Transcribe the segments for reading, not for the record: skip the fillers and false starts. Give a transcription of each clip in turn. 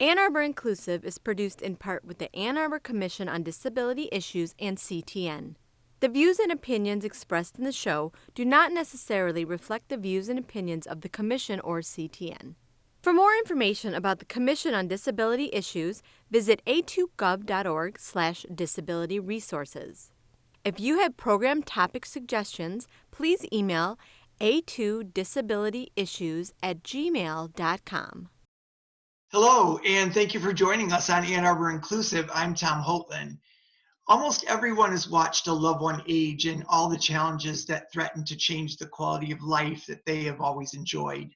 Ann Arbor Inclusive is produced in part with the Ann Arbor Commission on Disability Issues and CTN. The views and opinions expressed in the show do not necessarily reflect the views and opinions of the Commission or CTN. For more information about the Commission on Disability Issues, visit a2gov.org/disability resources. If you have program topic suggestions, please email a2disabilityissues@gmail.com. Hello, and thank you for joining us on Ann Arbor Inclusive. I'm Tom Holtland. Almost everyone has watched a loved one age and all the challenges that threaten to change the quality of life that they have always enjoyed.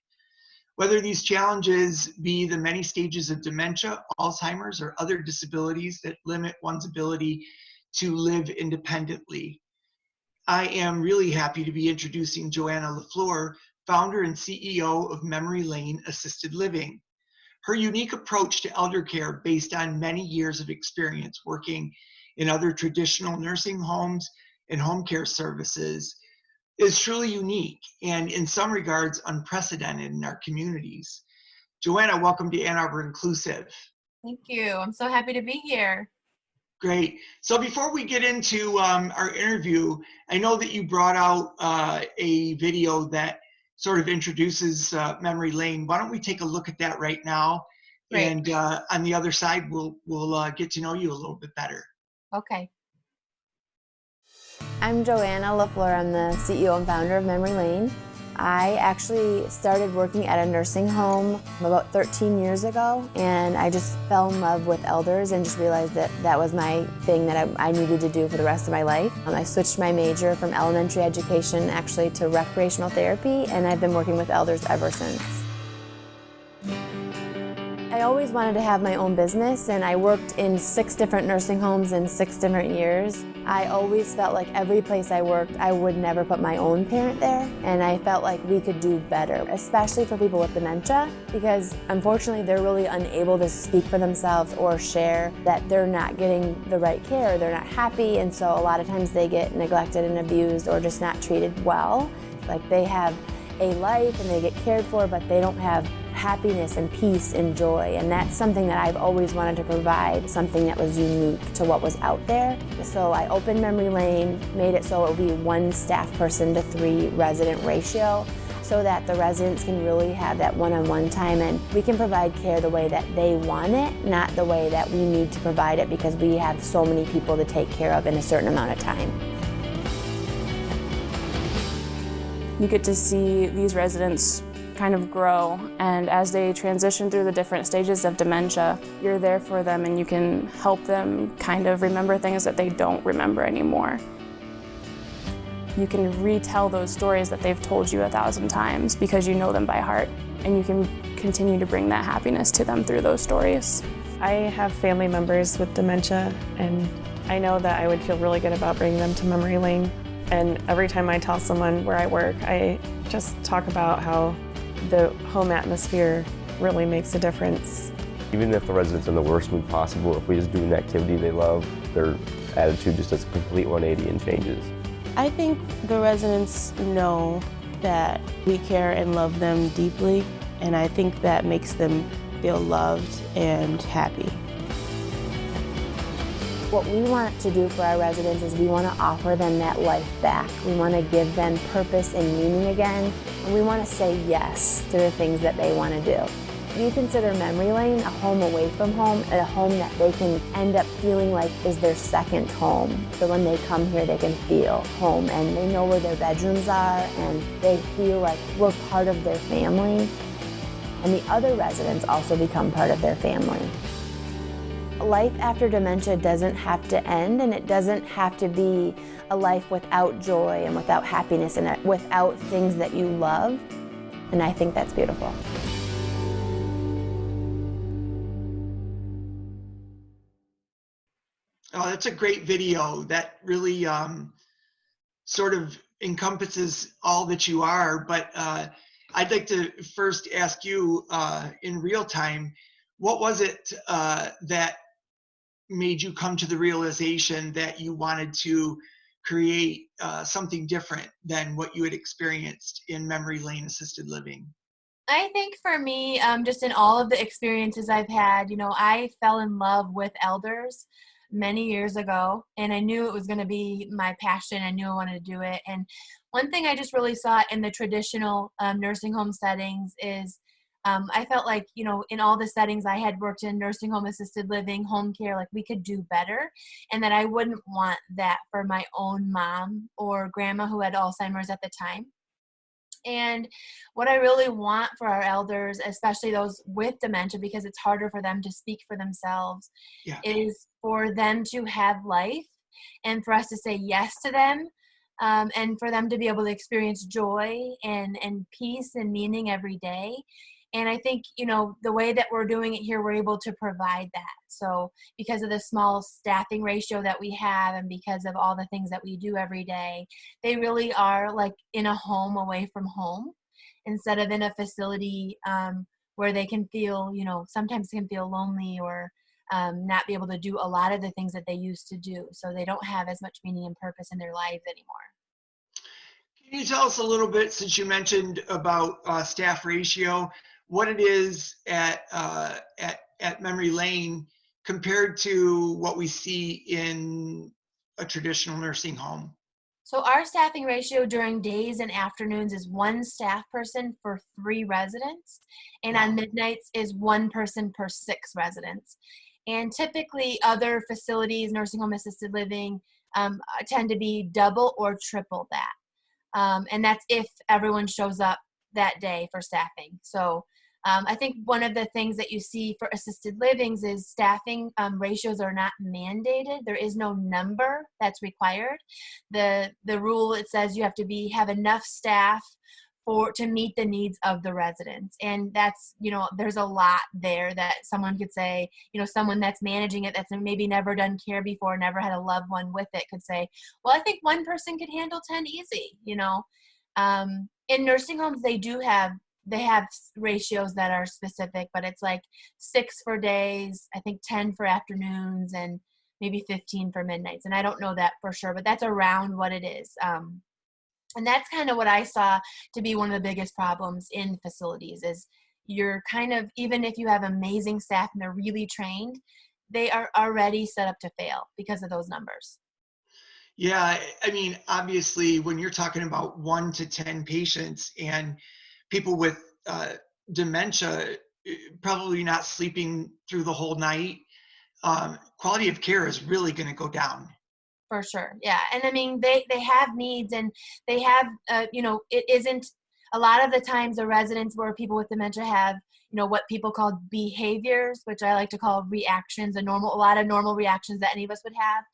Whether these challenges be the many stages of dementia, Alzheimer's, or other disabilities that limit one's ability to live independently. I am really happy to be introducing Joanna LaFleur, founder and CEO of Memory Lane Assisted Living. Her unique approach to elder care, based on many years of experience working in other traditional nursing homes and home care services, is truly unique and in some regards unprecedented in our communities. Joanna, welcome to Ann Arbor Inclusive. Thank you. I'm so happy to be here. Great. So before we get into our interview, I know that you brought out a video that sort of introduces Memory Lane. Why don't we take a look at that right now? Great. And on the other side, we'll get to know you a little bit better. Okay. I'm Joanna LaFleur. I'm the CEO and founder of Memory Lane. I actually started working at a nursing home about 13 years ago, and I just fell in love with elders and just realized that that was my thing that I needed to do for the rest of my life. I switched my major from elementary education actually to recreational therapy, and I've been working with elders ever since. I always wanted to have my own business, and I worked in 6 different nursing homes in 6 different years. I always felt like every place I worked, I would never put my own parent there, and I felt like we could do better, especially for people with dementia, because unfortunately they're really unable to speak for themselves or share that they're not getting the right care, they're not happy, and so a lot of times they get neglected and abused or just not treated well. Like they have a life and they get cared for, but they don't have happiness and peace and joy, and that's something that I've always wanted to provide, something that was unique to what was out there. So I opened Memory Lane, made it so it would be 1 staff person to 3 resident ratio, so that the residents can really have that one-on-one time, and we can provide care the way that they want it, not the way that we need to provide it, because we have so many people to take care of in a certain amount of time. You get to see these residents kind of grow, and as they transition through the different stages of dementia, you're there for them and you can help them kind of remember things that they don't remember anymore. You can retell those stories that they've told you 1,000 times because you know them by heart, and you can continue to bring that happiness to them through those stories. I have family members with dementia, and I know that I would feel really good about bringing them to Memory Lane. And every time I tell someone where I work, I just talk about how the home atmosphere really makes a difference. Even if the resident's in the worst mood possible, if we just do an activity they love, their attitude just does a complete 180 and changes. I think the residents know that we care and love them deeply, and I think that makes them feel loved and happy. What we want to do for our residents is we want to offer them that life back. We want to give them purpose and meaning again, and we want to say yes to the things that they want to do. We consider Memory Lane a home away from home, a home that they can end up feeling like is their second home. So when they come here, they can feel home, and they know where their bedrooms are, and they feel like we're part of their family. And the other residents also become part of their family. Life after dementia doesn't have to end, and it doesn't have to be a life without joy and without happiness and without things that you love. And I think that's beautiful. Oh, that's a great video that really sort of encompasses all that you are. But I'd like to first ask you in real time, what was it that made you come to the realization that you wanted to create something different than what you had experienced in Memory Lane Assisted Living? I think for me, just in all of the experiences I've had, I fell in love with elders many years ago, and I knew it was going to be my passion. I knew I wanted to do it. And one thing I just really saw in the traditional nursing home settings is I felt like, in all the settings I had worked in, nursing home, assisted living, home care, like we could do better, and that I wouldn't want that for my own mom or grandma who had Alzheimer's at the time. And what I really want for our elders, especially those with dementia, because it's harder for them to speak for themselves, Yeah. is for them to have life and for us to say yes to them, and for them to be able to experience joy and peace and meaning every day. And I think, the way that we're doing it here, we're able to provide that. So because of the small staffing ratio that we have and because of all the things that we do every day, they really are like in a home away from home instead of in a facility where they can feel, sometimes can feel lonely or not be able to do a lot of the things that they used to do. So they don't have as much meaning and purpose in their lives anymore. Can you tell us a little bit, since you mentioned about staff ratio, what it is at Memory Lane compared to what we see in a traditional nursing home? So our staffing ratio during days and afternoons is one staff person for 3 residents, and Wow. on midnights is 1 person per 6 residents. And typically other facilities, nursing home, assisted living, tend to be double or triple that. And that's if everyone shows up that day for staffing. So I think one of the things that you see for assisted livings is staffing ratios are not mandated. There is no number that's required. The rule, it says you have to have enough staff to meet the needs of the residents. And that's, there's a lot there that someone could say, someone that's managing it, that's maybe never done care before, never had a loved one with it, could say, well, I think 1 person could handle 10 easy. In nursing homes, they have ratios that are specific, but it's like 6 for days, I think 10 for afternoons, and maybe 15 for midnights. And I don't know that for sure, but that's around what it is. And that's kind of what I saw to be one of the biggest problems in facilities is you're kind of, even if you have amazing staff and they're really trained, they are already set up to fail because of those numbers. Yeah, I mean, obviously, when you're talking about 1 to 10 patients and people with dementia probably not sleeping through the whole night, quality of care is really going to go down. For sure. Yeah. And I mean, they have needs and they have, it isn't a lot of the times the residents where people with dementia have, what people call behaviors, which I like to call reactions, a lot of normal reactions that any of us would have.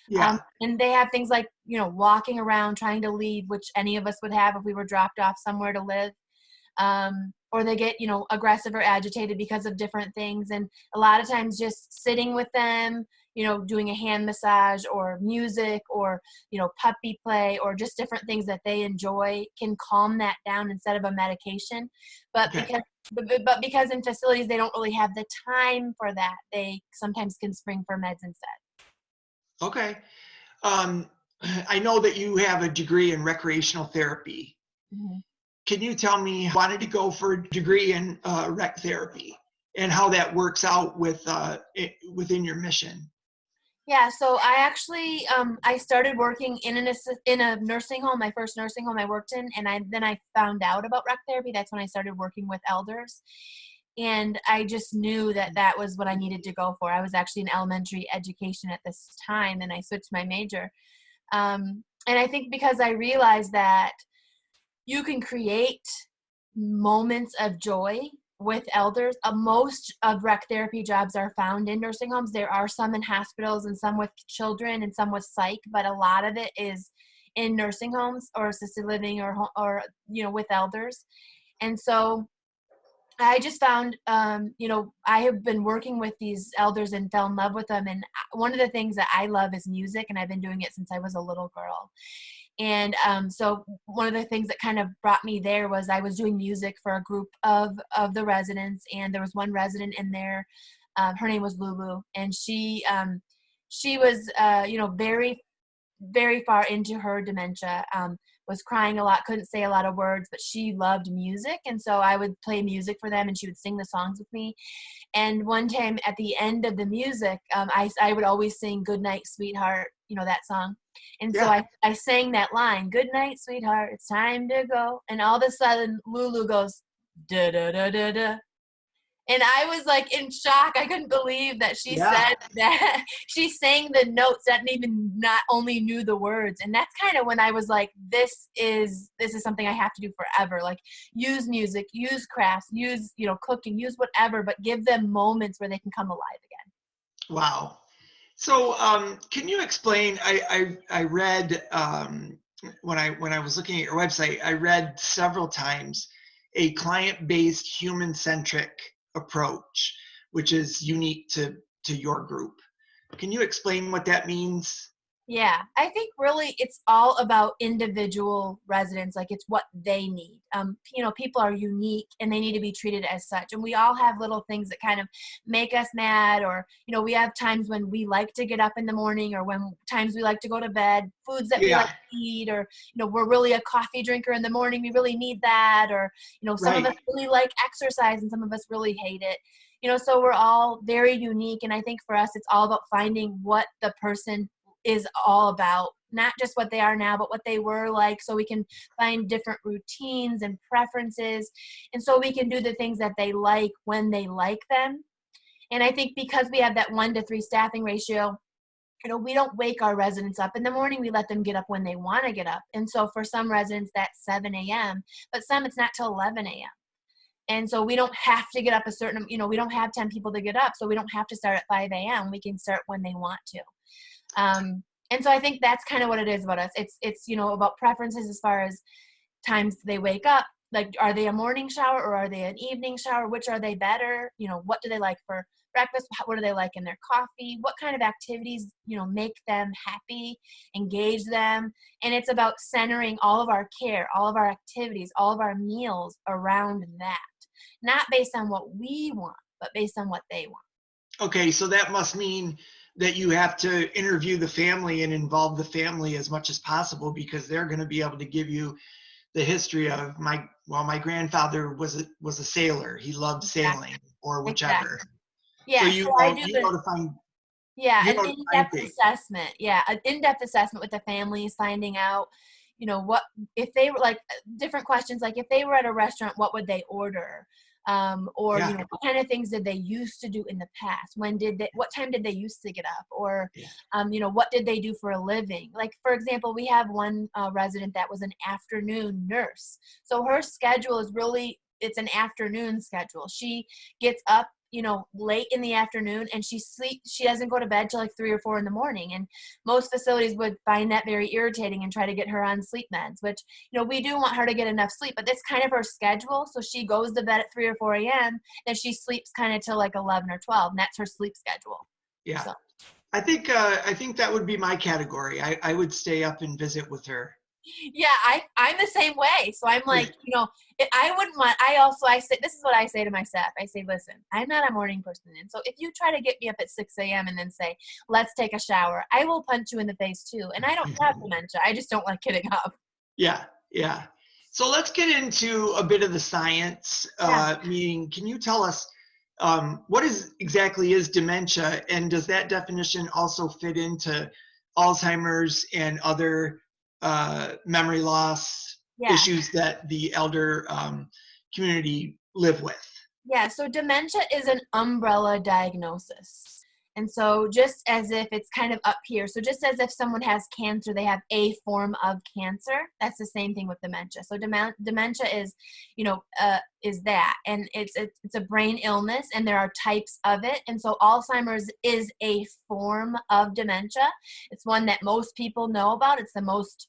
Yeah. And they have things like, walking around, trying to leave, which any of us would have if we were dropped off somewhere to live. Or they get, aggressive or agitated because of different things. And a lot of times just sitting with them, doing a hand massage or music or, puppy play or just different things that they enjoy can calm that down instead of a medication. But Okay. because in facilities, they don't really have the time for that, they sometimes can spring for meds instead. Okay. I know that you have a degree in recreational therapy. Mm-hmm. Can you tell me, I wanted to go for a degree in rec therapy and how that works out within your mission? Yeah, so I actually I started working in a nursing home, my first nursing home I worked in, and then I found out about rec therapy. That's when I started working with elders, and I just knew that was what I needed to go for. I was actually in elementary education at this time, and I switched my major. And I think because I realized that you can create moments of joy with elders. Most of rec therapy jobs are found in nursing homes. There are some in hospitals and some with children and some with psych, but a lot of it is in nursing homes or assisted living or with elders. And so I just found, I have been working with these elders and fell in love with them. And one of the things that I love is music, and I've been doing it since I was a little girl. And so one of the things that kind of brought me there was I was doing music for a group of the residents, and there was one resident in there. Her name was Lulu, and she was, very, very far into her dementia. was crying a lot, couldn't say a lot of words, but she loved music. And so I would play music for them and she would sing the songs with me. And one time at the end of the music, I would always sing "Good Night, Sweetheart," that song. And so I sang that line, "Good night, sweetheart, it's time to go." And all of a sudden, Lulu goes, "Da da da da da." And I was like in shock. I couldn't believe that she said that. She sang the notes that not only knew the words. And that's kind of when I was like, this is something I have to do forever. Like, use music, use crafts, use, cooking, use whatever, but give them moments where they can come alive again. Wow. So can you explain, I read, when I was looking at your website, I read several times a client-based, human-centric approach, which is unique to your group. Can you explain what that means? Yeah, I think really it's all about individual residents. Like, it's what they need. People are unique and they need to be treated as such. And we all have little things that kind of make us mad, or, we have times when we like to get up in the morning, or when times we like to go to bed, foods that we like to eat, or, we're really a coffee drinker in the morning. We really need that. Or, some of us really like exercise and some of us really hate it. So we're all very unique. And I think for us, it's all about finding what the person is all about, not just what they are now, but what they were like, so we can find different routines and preferences, and so we can do the things that they like when they like them. And I think because we have that 1 to 3 staffing ratio, we don't wake our residents up in the morning. We let them get up when they want to get up. And so for some residents, that's 7 a.m., but some it's not till 11 a.m. And so we don't have to get up a certain, we don't have 10 people to get up, so we don't have to start at 5 a.m. We can start when they want to. And so I think that's kind of what it is about us. It's about preferences as far as times they wake up. Like, are they a morning shower or are they an evening shower? Which are they better? What do they like for breakfast? What do they like in their coffee? What kind of activities, make them happy, engage them? And it's about centering all of our care, all of our activities, all of our meals around that. Not based on what we want, but based on what they want. Okay, so that must mean that you have to interview the family and involve the family as much as possible, because they're going to be able to give you the history of my grandfather was a sailor. He loved sailing, or whichever. Exactly. Yeah, so I do you know to find. an in-depth assessment. Yeah, an in-depth assessment with the families, finding out, what if they were like different questions, like if they were at a restaurant, what would they order? Or what kind of things did they used to do in the past? What time did they used to get up? Or what did they do for a living? Like, for example, we have one resident that was an afternoon nurse. So her schedule is it's an afternoon schedule. She gets up late in the afternoon, and she doesn't go to bed till like 3 or 4 in the morning. And most facilities would find that very irritating and try to get her on sleep meds, which, we do want her to get enough sleep, but that's kind of her schedule. So she goes to bed at 3 or 4 a.m. and she sleeps kind of till like 11 or 12, and that's her sleep schedule. Yeah. So. I think that would be my category. I would stay up and visit with her. Yeah, I'm the same way. So I'm like, I wouldn't want, I say, this is what I say to my staff. I say, listen, I'm not a morning person. And so if you try to get me up at 6 a.m. and then say, let's take a shower, I will punch you in the face too. And I don't have dementia. I just don't like getting up. Yeah. Yeah. So let's get into a bit of the science, meaning, can you tell us what exactly is dementia, and does that definition also fit into Alzheimer's and other memory loss issues that the elder community live with? Yeah, so dementia is an umbrella diagnosis. And so just as if it's kind of up here, so just as if someone has cancer, they have a form of cancer, that's the same thing with dementia. So dementia is, is that, and it's a brain illness, and there are types of it. And so Alzheimer's is a form of dementia. It's one that most people know about. It's the most,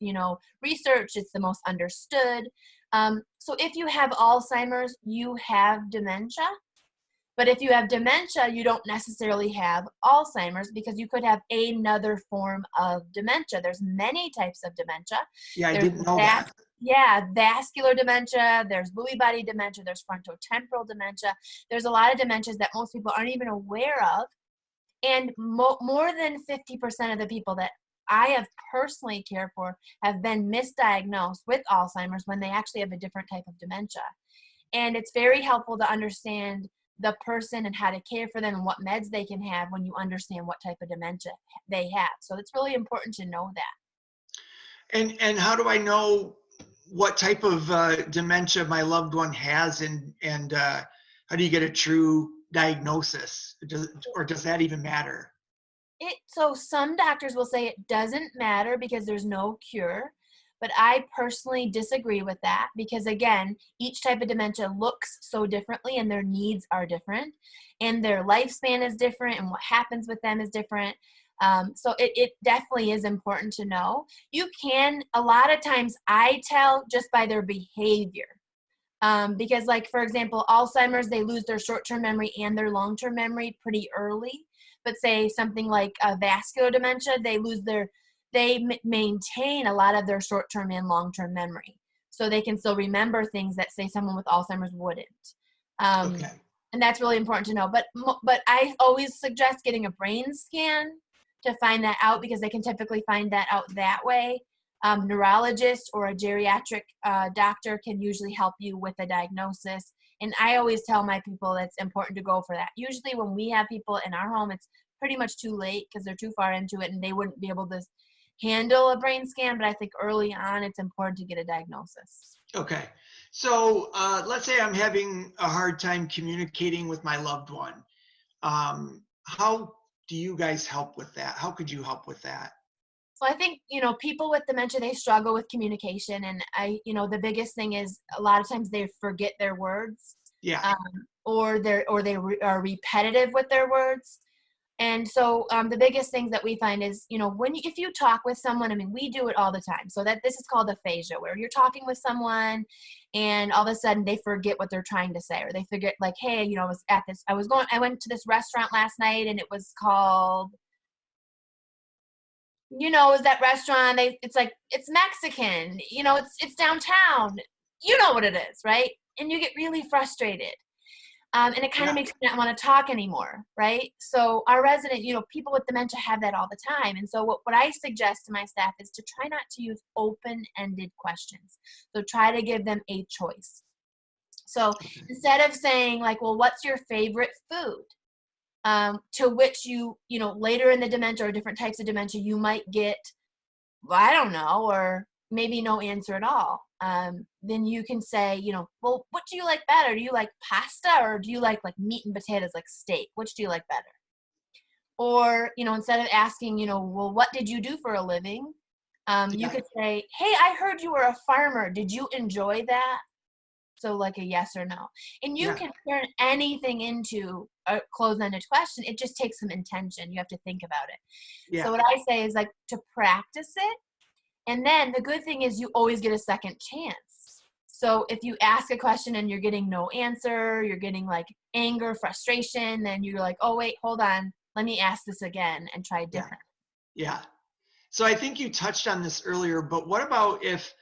researched. It's the most understood. So if you have Alzheimer's, you have dementia. But if you have dementia, you don't necessarily have Alzheimer's, because you could have another form of dementia. There's many types of dementia. Yeah, I didn't know that. Yeah, vascular dementia, there's Lewy body dementia, there's frontotemporal dementia. There's a lot of dementias that most people aren't even aware of. And more than 50% of the people that I have personally cared for have been misdiagnosed with Alzheimer's when they actually have a different type of dementia. And it's very helpful to understand the person and how to care for them and what meds they can have when you understand what type of dementia they have. So it's really important to know that. And how do I know what type of dementia my loved one has, and how do you get a true diagnosis? Or does that even matter? So some doctors will say it doesn't matter because there's no cure, but I personally disagree with that because, again, each type of dementia looks so differently and their needs are different and their lifespan is different and what happens with them is different. So it definitely is important to know. You can, a lot of times I tell just by their behavior. Because, like, for example, Alzheimer's, they lose their short-term memory and their long-term memory pretty early. But say something like vascular dementia, they maintain a lot of their short-term and long-term memory. So they can still remember things that, say, someone with Alzheimer's wouldn't. Okay. And that's really important to know. But I always suggest getting a brain scan to find that out because they can typically find that out that way. Neurologist or a geriatric doctor can usually help you with a diagnosis. And I always tell my people it's important to go for that. Usually when we have people in our home, it's pretty much too late because they're too far into it and they wouldn't be able to handle a brain scan. But I think early on, it's important to get a diagnosis. Okay. So let's say I'm having a hard time communicating with my loved one. How do you guys help with that? How could you help with that? So I think, people with dementia, they struggle with communication. And the biggest thing is a lot of times they forget their words. Yeah. Or they are repetitive with their words. And so the biggest things that we find is, if you talk with someone, I mean, we do it all the time. So that this is called aphasia, where you're talking with someone and all of a sudden they forget what they're trying to say, or they forget like, hey, I went to this restaurant last night and it was called, is that restaurant, it's Mexican, it's downtown, you know what it is, right? And you get really frustrated. And it kind of makes me not want to talk anymore, right? So our resident, people with dementia have that all the time. And so what I suggest to my staff is to try not to use open-ended questions. So try to give them a choice. So instead of saying like, well, what's your favorite food? To which later in the dementia or different types of dementia, you might get, well, I don't know, or maybe no answer at all. Then you can say, well, what do you like better? Do you like pasta or do you like meat and potatoes, like steak? Which do you like better? Or, instead of asking, well, what did you do for a living? You could say, hey, I heard you were a farmer. Did you enjoy that? So like a yes or no. And you can turn anything into a closed-ended question. It just takes some intention. You have to think about it. Yeah. So what I say is like to practice it. And then the good thing is you always get a second chance. So if you ask a question and you're getting no answer, you're getting like anger, frustration, then you're like, oh, wait, hold on. Let me ask this again and try different. Yeah. So I think you touched on this earlier, but what about if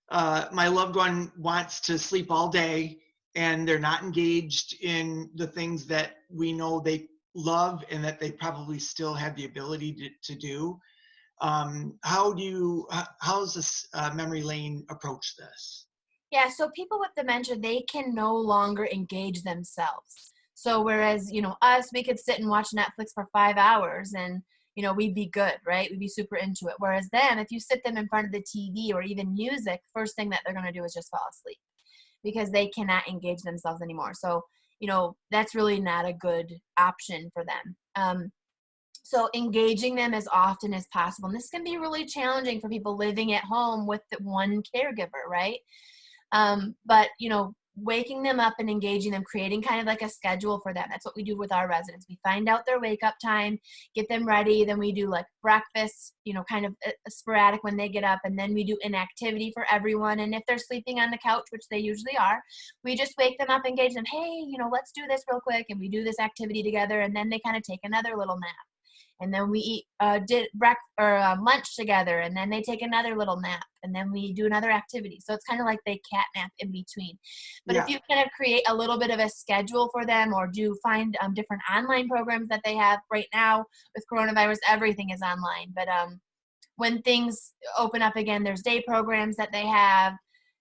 my loved one wants to sleep all day and they're not engaged in the things that we know they love and that they probably still have the ability to do? How's this memory lane approach this? Yeah, so people with dementia, they can no longer engage themselves. So whereas, us, we could sit and watch Netflix for 5 hours and, we'd be good, right? We'd be super into it. Whereas them, if you sit them in front of the TV or even music, first thing that they're going to do is just fall asleep because they cannot engage themselves anymore. So, that's really not a good option for them. So engaging them as often as possible. And this can be really challenging for people living at home with one caregiver, right? But, waking them up and engaging them, creating kind of like a schedule for them. That's what we do with our residents. We find out their wake up time, get them ready. Then we do like breakfast, kind of sporadic when they get up. And then we do an activity for everyone. And if they're sleeping on the couch, which they usually are, we just wake them up, engage them. Hey, let's do this real quick. And we do this activity together. And then they kind of take another little nap. And then we eat lunch together, and then they take another little nap, and then we do another activity. So it's kind of like they catnap in between. But if you kind of create a little bit of a schedule for them, or find different online programs that they have right now with coronavirus, everything is online. But when things open up again, there's day programs that they have.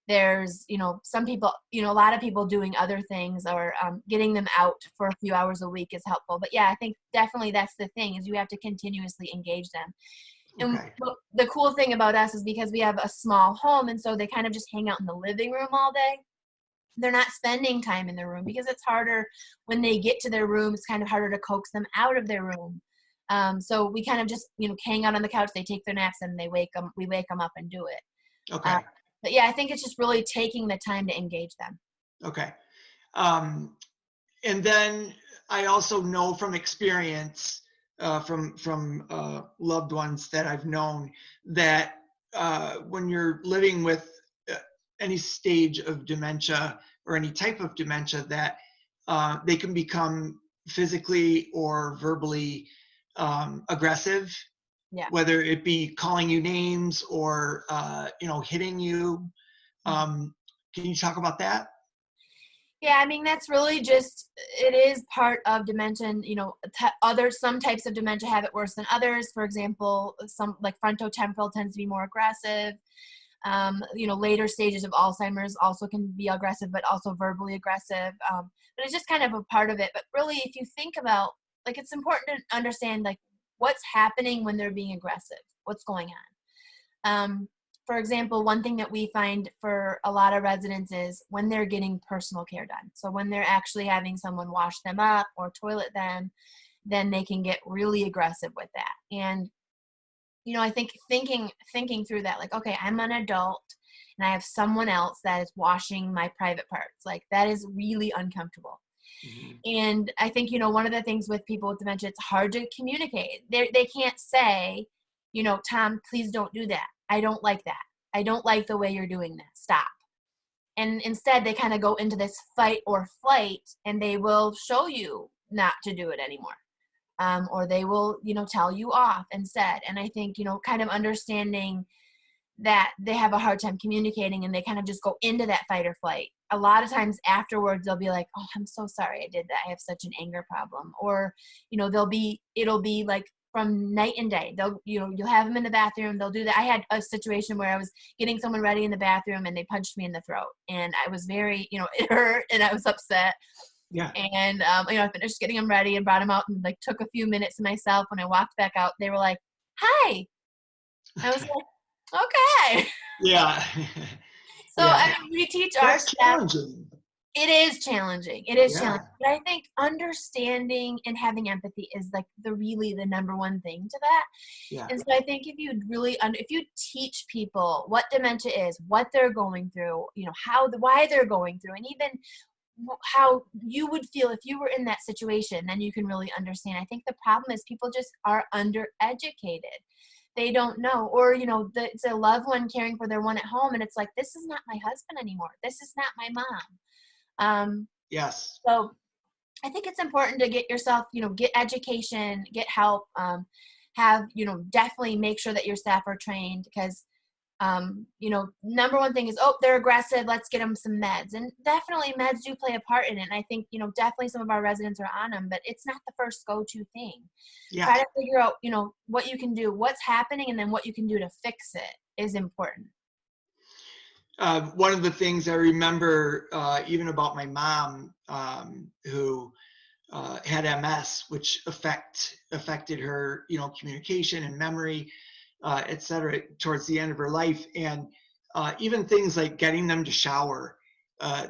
There's, some people, a lot of people doing other things, or getting them out for a few hours a week is helpful. But yeah, I think definitely that's the thing, is you have to continuously engage them. And Okay. the cool thing about us is because we have a small home, and so they kind of just hang out in the living room all day. They're not spending time in their room, because it's harder when they get to their room. It's kind of harder to coax them out of their room. So we kind of just, hang out on the couch. They take their naps and we wake them up and do it. Okay. But yeah, I think it's just really taking the time to engage them. Okay. And then I also know from experience, from loved ones that I've known, that when you're living with any stage of dementia or any type of dementia, that they can become physically or verbally aggressive, Yeah. whether it be calling you names or hitting you. Can you talk about that? Yeah, I mean, that's really just, it is part of dementia. And, some types of dementia have it worse than others. For example, some like frontotemporal tends to be more aggressive. Later stages of Alzheimer's also can be aggressive, but also verbally aggressive. But it's just kind of a part of it. But really, if you think about, like, it's important to understand, like, what's happening when they're being aggressive, what's going on. For example, one thing that we find for a lot of residents is when they're getting personal care done. So when they're actually having someone wash them up or toilet them, then they can get really aggressive with that. And, I think thinking through that, like, okay, I'm an adult and I have someone else that is washing my private parts. Like, that is really uncomfortable. Mm-hmm. And I think, one of the things with people with dementia, it's hard to communicate. They can't say, Tom, please don't do that. I don't like that. I don't like the way you're doing that. Stop. And instead, they kind of go into this fight or flight, and they will show you not to do it anymore. Or they will, tell you off instead. And I think, kind of understanding that they have a hard time communicating, and they kind of just go into that fight or flight. A lot of times afterwards, they'll be like, oh, I'm so sorry I did that. I have such an anger problem. Or, it'll be like from night and day. You'll have them in the bathroom. They'll do that. I had a situation where I was getting someone ready in the bathroom, and they punched me in the throat. And I was very, it hurt, and I was upset. Yeah. And, I finished getting them ready and brought them out, and like took a few minutes to myself. When I walked back out, they were like, hi. I was like, okay. Yeah. So, yeah. I mean, we teach our staff. Challenging. It is challenging. It is Yeah. challenging. But I think understanding and having empathy is like the number one thing to that. Yeah. And so I think if you teach people what dementia is, what they're going through, why they're going through, and even how you would feel if you were in that situation, then you can really understand. I think the problem is people just are undereducated. They don't know, or, it's a loved one caring for their one at home, and it's like, this is not my husband anymore. This is not my mom. Yes. So I think it's important to get yourself, get education, get help, definitely make sure that your staff are trained, because number one thing is, they're aggressive, let's get them some meds. And definitely meds do play a part in it. And I think, definitely some of our residents are on them, but it's not the first go-to thing. Yeah. Try to figure out, what you can do, what's happening, and then what you can do to fix it is important. One of the things I remember, even about my mom, who had MS, which affected her, communication and memory, et cetera, towards the end of her life. And even things like getting them to shower,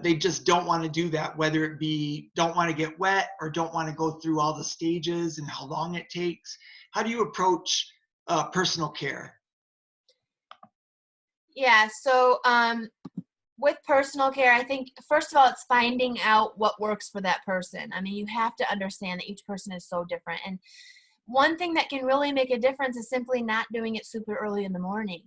they just don't want to do that, whether it be don't want to get wet or don't want to go through all the stages and how long it takes. How do you approach personal care? Yeah, so with personal care, I think, first of all, it's finding out what works for that person. I mean, you have to understand that each person is so different. And one thing that can really make a difference is simply not doing it super early in the morning,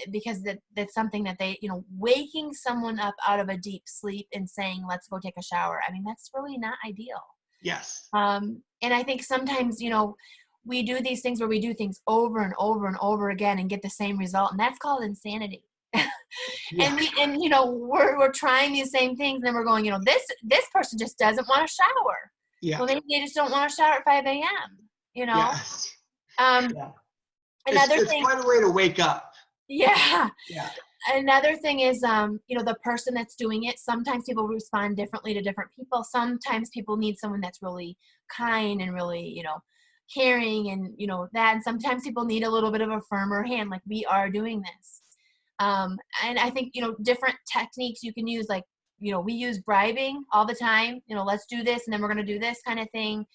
because that's something that they, waking someone up out of a deep sleep and saying, let's go take a shower. I mean, that's really not ideal. Yes. And I think sometimes, we do these things where we do things over and over and over again and get the same result, and that's called insanity. Yeah. And we're trying these same things, and then we're going, this person just doesn't want to shower. Yeah. Well, maybe they just don't want to shower at 5 a.m. Yes. Yeah. It's quite a way to wake up. Yeah. Yeah. Another thing is, the person that's doing it, sometimes people respond differently to different people. Sometimes people need someone that's really kind and really, caring and, that. And sometimes people need a little bit of a firmer hand, like we are doing this. And I think, different techniques you can use, like, we use bribing all the time, let's do this and then we're going to do this kind of thing.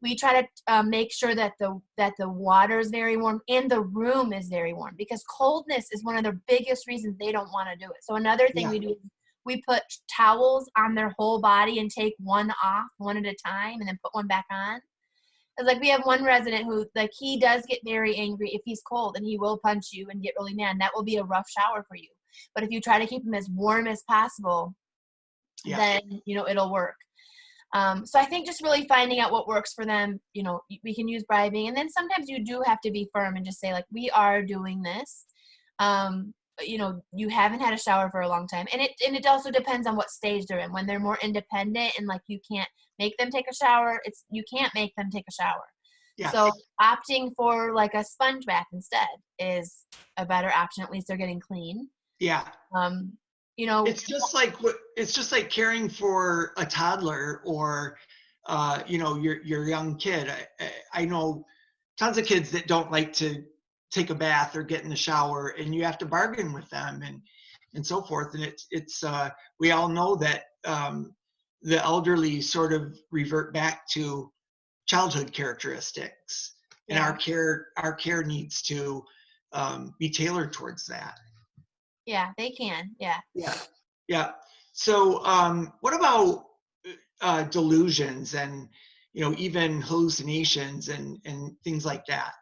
We try to make sure that the water is very warm and the room is very warm, because coldness is one of the biggest reasons they don't want to do it. So another thing we do is we put towels on their whole body and take one off one at a time and then put one back on. It's like we have one resident who, like, he does get very angry if he's cold and he will punch you and get really mad. And that will be a rough shower for you. But if you try to keep him as warm as possible, then, it'll work. So I think just really finding out what works for them, we can use bribing. And then sometimes you do have to be firm and just say, like, we are doing this. You haven't had a shower for a long time. And it also depends on what stage they're in. When they're more independent and, like, you can't make them take a shower, you can't make them take a shower. Yeah. So opting for, like, a sponge bath instead is a better option. At least they're getting clean. Yeah. It's just like caring for a toddler or your young kid. I know tons of kids that don't like to take a bath or get in the shower, and you have to bargain with them and so forth. And it's we all know that the elderly sort of revert back to childhood characteristics, and our care needs to be tailored towards that. Yeah, they can. Yeah. Yeah. Yeah. So what about delusions and, even hallucinations and things like that?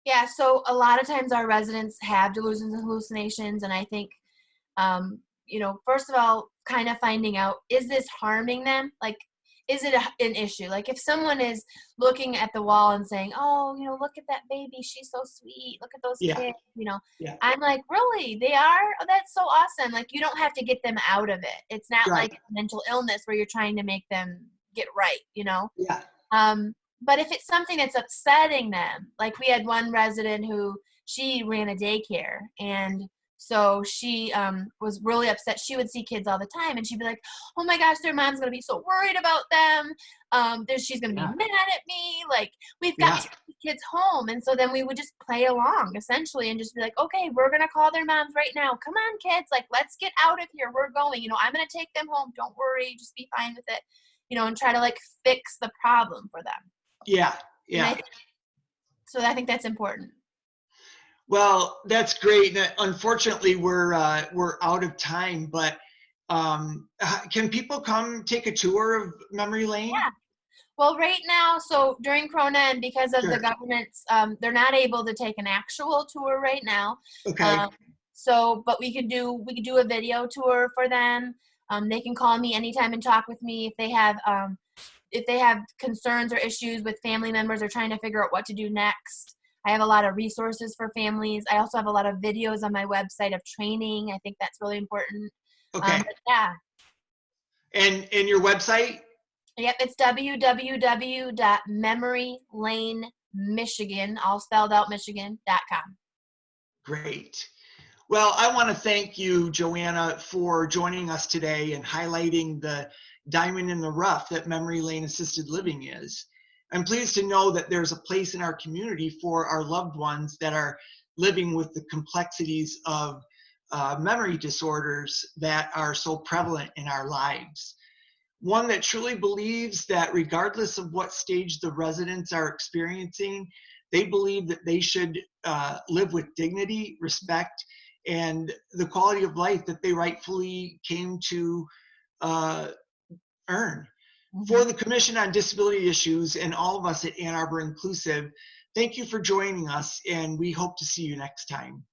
Yeah. So a lot of times our residents have delusions and hallucinations. And I think, first of all, kind of finding out, is this harming them? Like, is it an issue? Like, if someone is looking at the wall and saying, oh, look at that baby, she's so sweet, look at those kids, I'm like, really? They are? Oh, that's so awesome. Like, you don't have to get them out of it. It's not like mental illness where you're trying to make them get right, Yeah. But if it's something that's upsetting them, like we had one resident who, she ran a daycare, and so she was really upset. She would see kids all the time, and she'd be like, oh my gosh, their mom's going to be so worried about them. She's going to be mad at me. Like, we've got to take the kids home. And so then we would just play along, essentially, and just be like, okay, we're going to call their moms right now. Come on, kids. Like, let's get out of here. We're going. I'm going to take them home. Don't worry. Just be fine with it. And try to, like, fix the problem for them. Yeah, yeah. So I think that's important. Well, that's great. Unfortunately, we're out of time, but can people come take a tour of Memory Lane? Yeah. Well, right now, so during Corona and because of the government's, they're not able to take an actual tour right now. Okay. But we could do a video tour for them. They can call me anytime and talk with me if they have concerns or issues with family members or trying to figure out what to do next. I have a lot of resources for families. I also have a lot of videos on my website of training. I think that's really important. Okay. Yeah. And your website? Yep, it's www.memorylanemichigan, all spelled out, Michigan.com. Great. Well, I want to thank you, Joanna, for joining us today and highlighting the diamond in the rough that Memory Lane Assisted Living is. I'm pleased to know that there's a place in our community for our loved ones that are living with the complexities of memory disorders that are so prevalent in our lives. One that truly believes that regardless of what stage the residents are experiencing, they believe that they should live with dignity, respect, and the quality of life that they rightfully came to earn. For the Commission on Disability Issues and all of us at Ann Arbor Inclusive, thank you for joining us, and we hope to see you next time.